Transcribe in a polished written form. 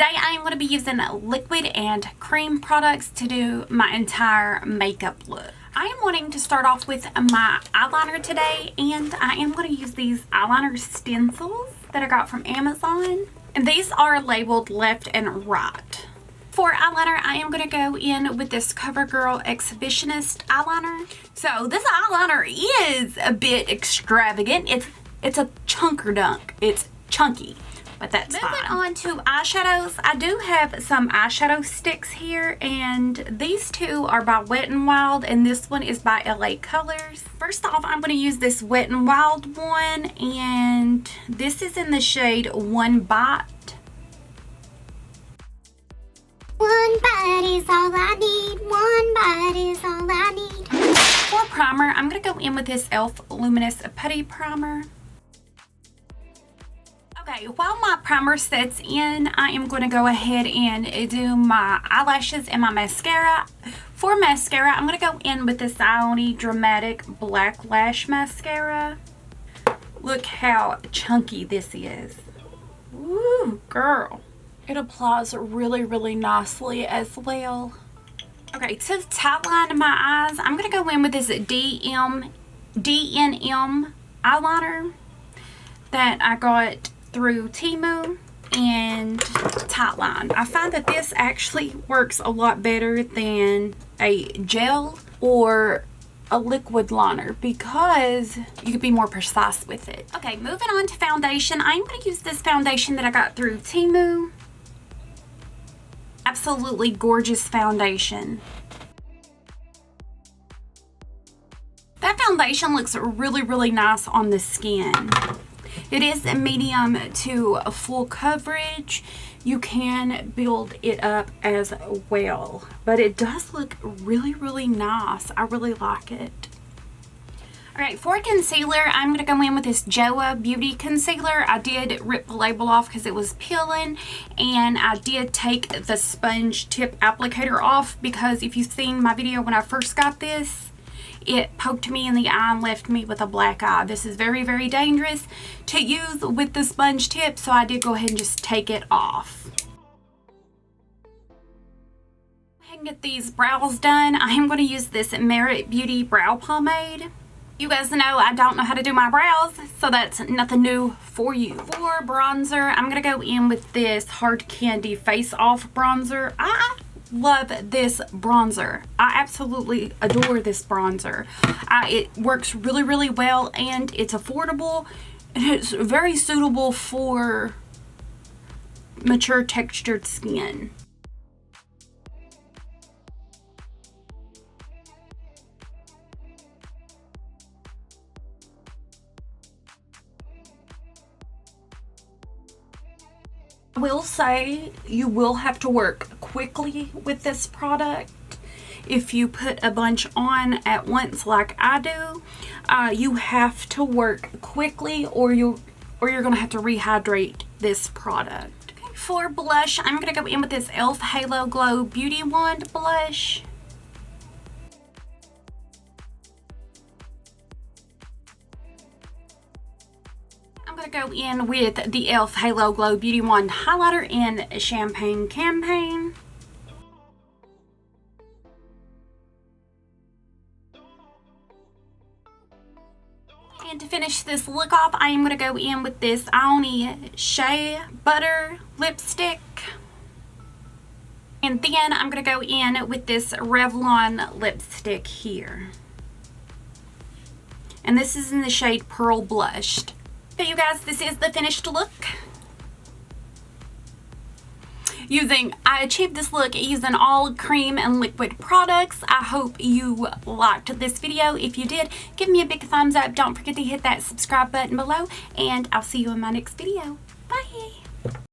Today I am going to be using liquid and cream products to do my entire makeup look. I am wanting to start off with my eyeliner today, and I am going to use these eyeliner stencils that I got from Amazon. And these are labeled left and right. For eyeliner, I am going to go in with this CoverGirl Exhibitionist eyeliner. So this eyeliner is a bit extravagant. It's a chunker dunk. It's chunky, but that's fine. Moving on to eyeshadows, I do have some eyeshadow sticks here, and these two are by Wet n Wild, and this one is by LA Colors. First off, I'm going to use this Wet n Wild one, and this is in the shade One Bite. One bite is all I need. One bite is all I need. For primer, I'm going to go in with this e.l.f. Luminous Putty Primer. Okay, while my primer sets in, I am going to go ahead and do my eyelashes and my mascara. For mascara, I'm going to go in with this Ioni Dramatic Black Lash Mascara. Look how chunky this is. Woo, girl. It applies really nicely as well. Okay, to tightline my eyes, I'm going to go in with this DNM eyeliner that I got through Temu and tightline. I find that this actually works a lot better than a gel or a liquid liner because you could be more precise with it. Okay, moving on to foundation. I'm going to use this foundation that I got through Temu. Absolutely gorgeous foundation. That foundation looks really nice on the skin. It is a medium to a full coverage. You can build it up as well, but it does look really nice. I really like it. Alright, for concealer, I'm going to go in with this JOA Beauty Concealer. I did rip the label off because it was peeling, and I did take the sponge tip applicator off because if you've seen my video when I first got this, it poked me in the eye and left me with a black eye. This is very dangerous to use with the sponge tip, so I did go ahead and just take it off. Go ahead and get these brows done. I am going to use this Merit Beauty Brow Pomade. You guys know I don't know how to do my brows, so that's nothing new for you. For bronzer, I'm going to go in with this Hard Candy Face Off bronzer. I love this bronzer. I absolutely adore this bronzer. It works really well, and it's affordable, and it's very suitable for mature textured skin. I will say you will have to work quickly with this product. If you put a bunch on at once like I do, you have to work quickly or you're gonna have to rehydrate this product. Okay, for blush, I'm gonna go in with this e.l.f. Halo Glow Beauty Wand blush. I'm going to go in with the e.l.f. Halo Glow Beauty Wand highlighter in Champagne Campaign. And to finish this look off, I am going to go in with this Ioni Shea Butter lipstick. And then I'm going to go in with this Revlon lipstick here. And this is in the shade Pearl Blushed. Okay, you guys, this is the finished look. I achieved this look using all cream and liquid products. I hope you liked this video. If you did, give me a big thumbs up. Don't forget to hit that subscribe button below, and I'll see you in my next video. Bye!